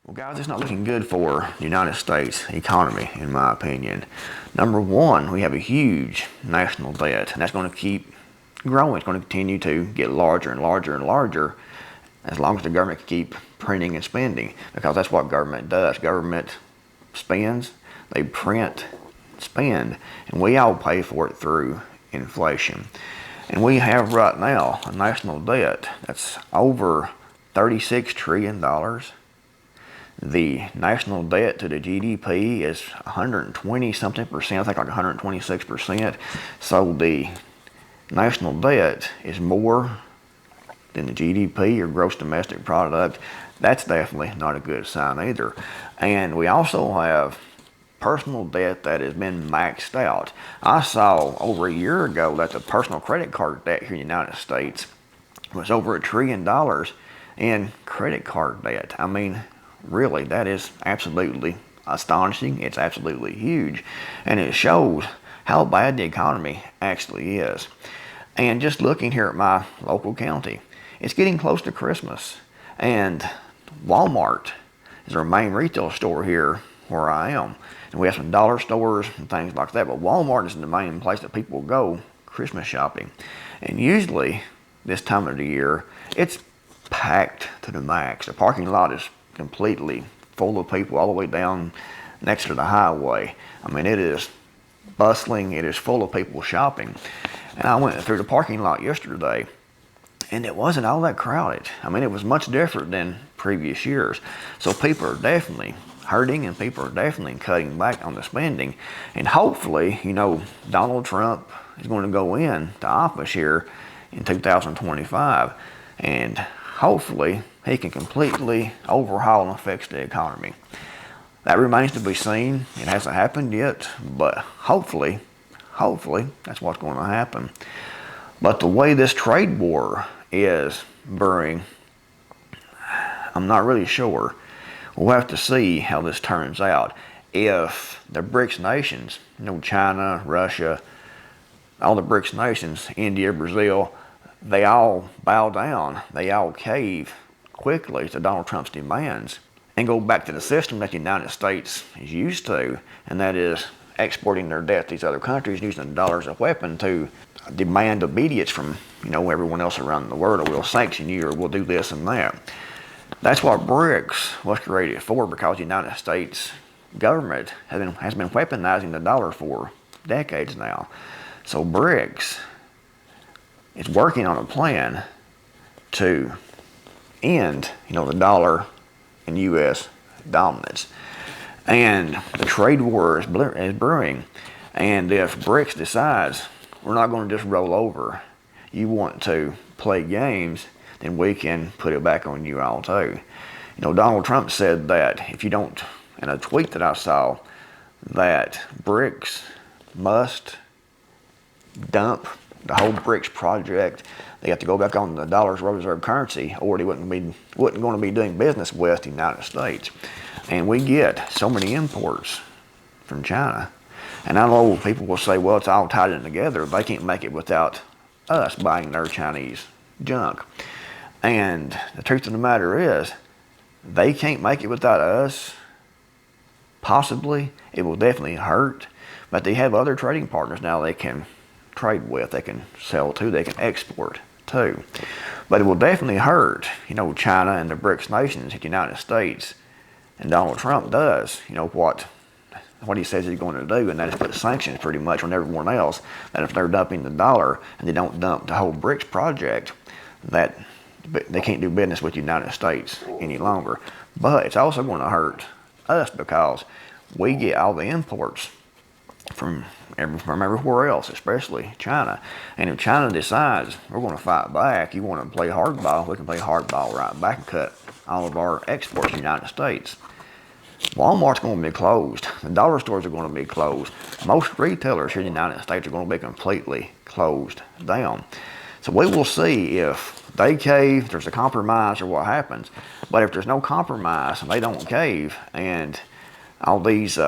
Well, guys, it's not looking good for the United States economy, in my opinion. Number one, we have a huge national debt, and that's going to keep growing. It's going to continue to get larger and larger and larger as long as the government can keep printing and spending, because that's what government does. Government spends, they print, spend, and we all pay for it through inflation. And we have right now a national debt that's over $36 trillion. The national debt to the GDP is 120 something percent, I think like 126%. So the national debt is more than the GDP or gross domestic product. That's definitely not a good sign either. And we also have personal debt that has been maxed out. I saw over a year ago that the personal credit card debt here in the United States was over $1 trillion in credit card debt. I mean, really, that is absolutely astonishing. It's absolutely huge. And it shows how bad the economy actually is. And just looking here at my local county, it's getting close to Christmas. And Walmart is our main retail store here where I am. And we have some dollar stores and things like that. But Walmart is the main place that people go Christmas shopping. And usually, this time of the year, it's packed to the max. The parking lot is completely full of people all the way down next to the highway. I mean, it is bustling. It is full of people shopping. And I went through the parking lot yesterday, and it wasn't all that crowded. I mean, it was much different than previous years. So people are definitely hurting, and people are definitely cutting back on the spending. And hopefully, Donald Trump is going to go into office here in 2025, and hopefully he can completely overhaul and fix the economy. That remains to be seen. It hasn't happened yet, but hopefully that's what's going to happen. But the way this trade war is brewing, I'm not really sure. We'll have to see how this turns out. If the BRICS nations, China, Russia, all the BRICS nations, India, Brazil, they all bow down, they all cave quickly to Donald Trump's demands and go back to the system that the United States is used to, and that is exporting their debt to these other countries, using the dollar as a weapon to demand obedience from everyone else around the world, or we'll sanction you, or we'll do this and that. That's what BRICS was created for, because the United States government has been weaponizing the dollar for decades now. So BRICS is working on a plan to end, the dollar and U.S. dominance. And the trade war is brewing. And if BRICS decides we're not going to just roll over, you want to play games, then we can put it back on you all too. Donald Trump said that if you don't, in a tweet that I saw, that BRICS must dump the whole BRICS project. They have to go back on the dollar's reserve currency, or they wasn't going to be doing business with the United States. And we get so many imports from China. And I know people will say, well, it's all tied in together. They can't make it without us buying their Chinese junk. And the truth of the matter is, they can't make it without us. Possibly, it will definitely hurt. But they have other trading partners now they can trade with, they can sell to, they can export to. But it will definitely hurt, China and the BRICS nations, the United States. And Donald Trump does, what he says he's going to do, and that is put sanctions pretty much on everyone else, that if they're dumping the dollar and they don't dump the whole BRICS project, that they can't do business with the United States any longer. But it's also going to hurt us, because we get all the imports from everywhere else, especially China. And if China decides we're going to fight back, you want to play hardball, we can play hardball right back and cut all of our exports to the United States. Walmart's going to be closed. The dollar stores are going to be closed. Most retailers here in the United States are going to be completely closed down. So we will see if they cave, if there's a compromise, or what happens. But if there's no compromise and they don't cave, and all these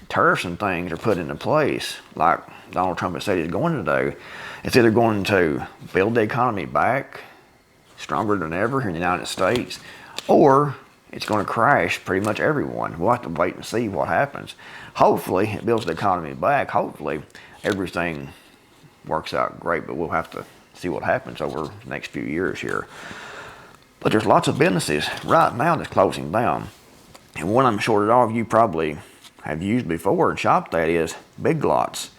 tariffs and things are put into place, like Donald Trump has said he's going to do, it's either going to build the economy back stronger than ever here in the United States, or it's going to crash pretty much everyone. We'll have to wait and see what happens. Hopefully, it builds the economy back. Hopefully, everything works out great, but we'll have to see what happens over the next few years here. But there's lots of businesses right now that's closing down. And one I'm sure that all of you probably have used before and shopped at is Big Lots.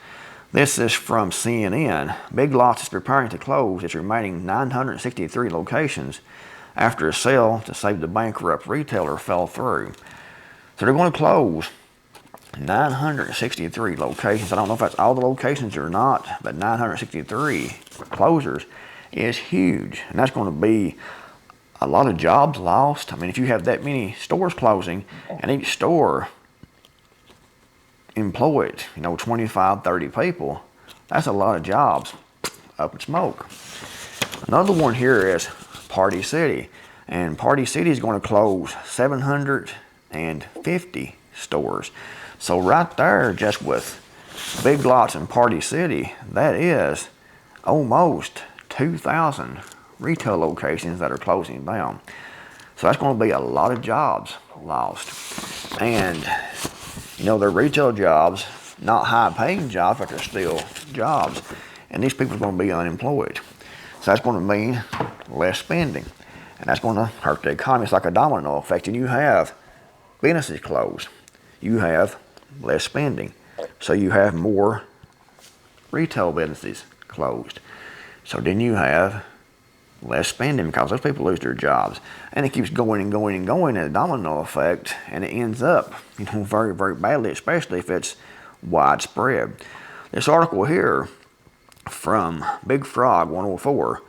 This is from CNN. Big Lots is preparing to close its remaining 963 locations after a sale to save the bankrupt retailer fell through. So they're going to close 963 locations. I don't know if that's all the locations or not, but 963 closures is huge. And that's going to be a lot of jobs lost. I mean, if you have that many stores closing and each store employed, 25, 30 people, that's a lot of jobs up in smoke. Another one here is Party City. And Party City is going to close 750 stores. So right there, just with Big Lots and Party City, that is almost 2,000 retail locations that are closing down. So that's going to be a lot of jobs lost. And, they're retail jobs, not high-paying jobs, but they're still jobs. And these people are going to be unemployed. So that's going to mean less spending. And that's going to hurt the economy. It's like a domino effect. And you have businesses closed. You have less spending. So you have more retail businesses closed. So then you have less spending because those people lose their jobs. And it keeps going and going and going, and a domino effect, and it ends up, very, very badly, especially if it's widespread. This article here from Big Frog 104,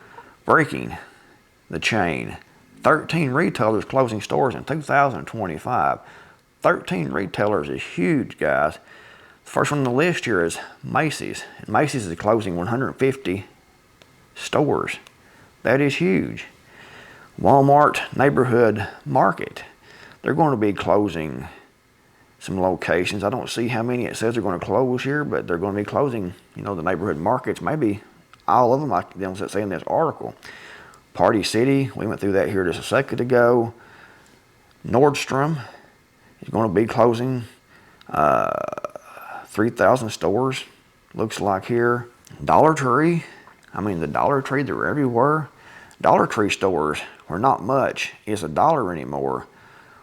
breaking the chain. 13 retailers closing stores in 2025. 13 retailers is huge, guys. The first one on the list here is Macy's. And Macy's is closing 150 stores. That is huge. Walmart Neighborhood Market. They're going to be closing some locations. I don't see how many it says they're going to close here, but they're going to be closing, the neighborhood markets. Maybe all of them, like they don't say in this article. Party City, we went through that here just a second ago. Nordstrom is going to be closing 3,000 stores, looks like here. Dollar Tree, the Dollar Tree, they're everywhere. Dollar Tree stores, where not much is a dollar anymore,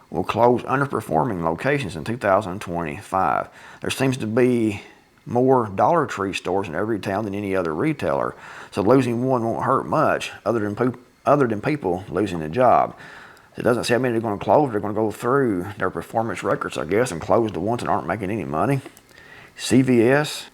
will close underperforming locations in 2025. There seems to be more Dollar Tree stores in every town than any other retailer, so losing one won't hurt much other than people losing a job. It doesn't say how many they're going to close. They're going to go through their performance records, I guess, and close the ones that aren't making any money. CVS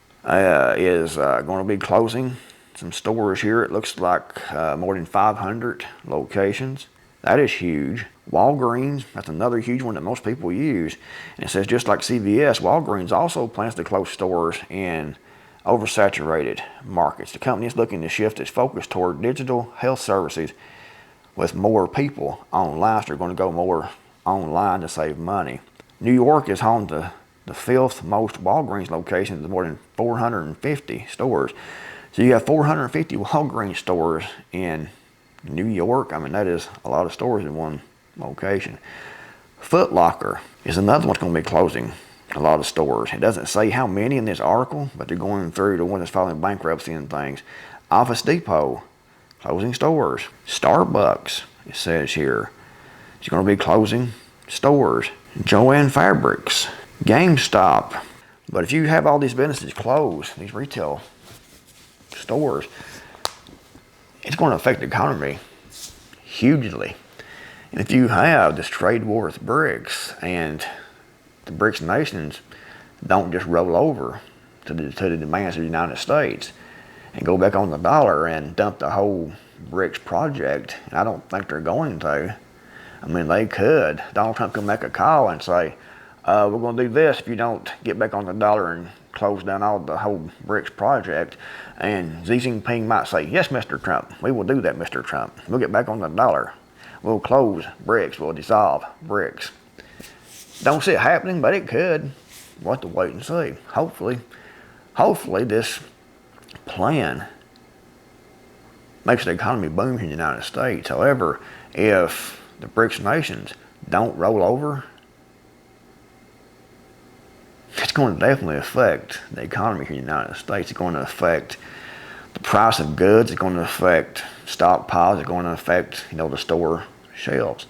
is going to be closing some stores here. It looks like more than 500 locations. That is huge. Walgreens, that's another huge one that most people use. And it says just like CVS, Walgreens also plans to close stores in oversaturated markets. The company is looking to shift its focus toward digital health services with more people online. So they're going to go more online to save money. New York is home to the fifth most Walgreens locations with more than 450 stores. So you have 450 Walgreens stores in New York. That is a lot of stores in one location. Foot Locker is another one that's going to be closing a lot of stores. It doesn't say how many in this article, but they're going through the one that's filing bankruptcy and things. Office Depot, closing stores. Starbucks, it says here, is going to be closing stores. Joann Fabrics, GameStop. But if you have all these businesses closed, these retail stores, it's going to affect the economy hugely. And if you have this trade war with BRICS, and the BRICS nations don't just roll over to the demands of the United States and go back on the dollar and dump the whole BRICS project, and I don't think they're going to. They could. Donald Trump can make a call and say, we're going to do this if you don't get back on the dollar and close down all the whole BRICS project. And Xi Jinping might say, yes, Mr. Trump, we will do that, Mr. Trump. We'll get back on the dollar. We'll close BRICS. We'll dissolve BRICS. Don't see it happening, but it could. We'll have to wait and see. Hopefully this plan makes the economy boom in the United States. However, if the BRICS nations don't roll over, it's going to definitely affect the economy here in the United States. It's going to affect the price of goods. It's going to affect stockpiles. It's going to affect, the store shelves.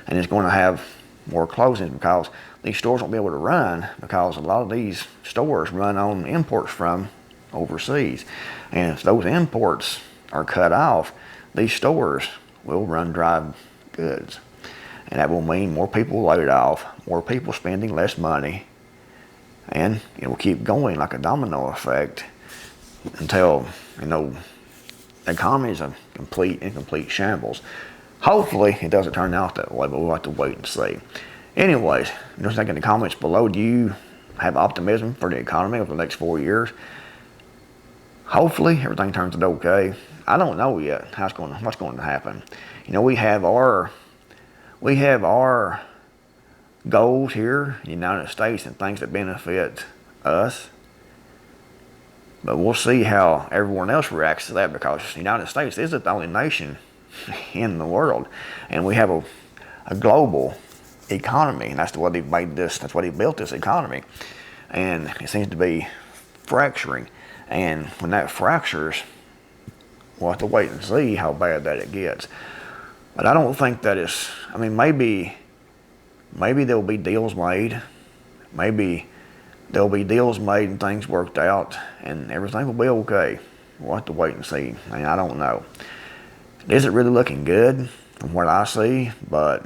And it's going to have more closings because these stores won't be able to run because a lot of these stores run on imports from overseas. And if those imports are cut off, these stores will run dry goods. And that will mean more people laid off, more people spending less money, and it will keep going like a domino effect until, the economy is a complete shambles. Hopefully it doesn't turn out that way, but we'll have to wait and see. Anyways, just think in the comments below, do you have optimism for the economy over the next 4 years? Hopefully everything turns out okay. I don't know yet what's going to happen. We have our goals here in the United States and things that benefit us. But we'll see how everyone else reacts to that, because the United States isn't the only nation in the world. And we have a global economy, and that's what he built this economy. And it seems to be fracturing. And when that fractures, we'll have to wait and see how bad that it gets. But I don't think that maybe there'll be deals made. Maybe there'll be deals made and things worked out and everything will be okay. We'll have to wait and see. I don't know. It isn't really looking good from what I see, but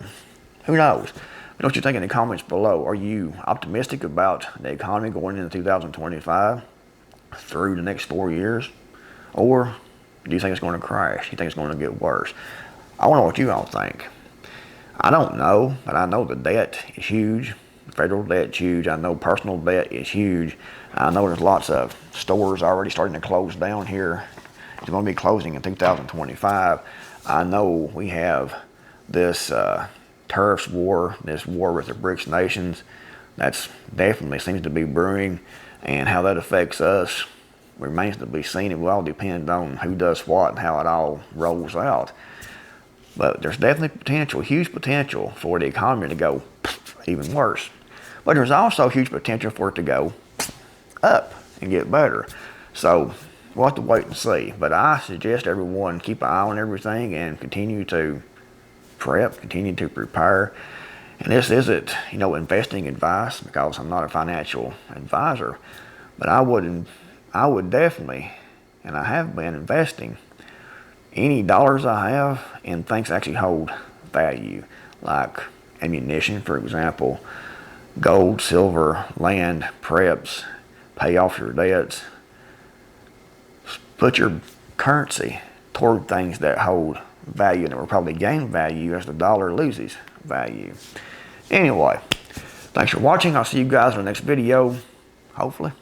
who knows? But what you think in the comments below. Are you optimistic about the economy going into 2025 through the next 4 years? Or do you think it's going to crash? You think it's going to get worse? I want to know what you all think. I don't know, but I know the debt is huge. Federal debt is huge. I know personal debt is huge. I know there's lots of stores already starting to close down here. It's going to be closing in 2025. I know we have this tariffs war, this war with the BRICS nations. That's definitely seems to be brewing, and how that affects us remains to be seen. It will all depend on who does what and how it all rolls out. But there's definitely potential, huge potential for the economy to go even worse. But there's also huge potential for it to go up and get better. So we'll have to wait and see. But I suggest everyone keep an eye on everything and continue to prep, continue to prepare. And this isn't, investing advice, because I'm not a financial advisor. But I would definitely, and I have been investing any dollars I have in things that actually hold value, like ammunition, for example, gold, silver, land, preps, pay off your debts. Put your currency toward things that hold value and that will probably gain value as the dollar loses value. Anyway, thanks for watching. I'll see you guys in the next video, hopefully.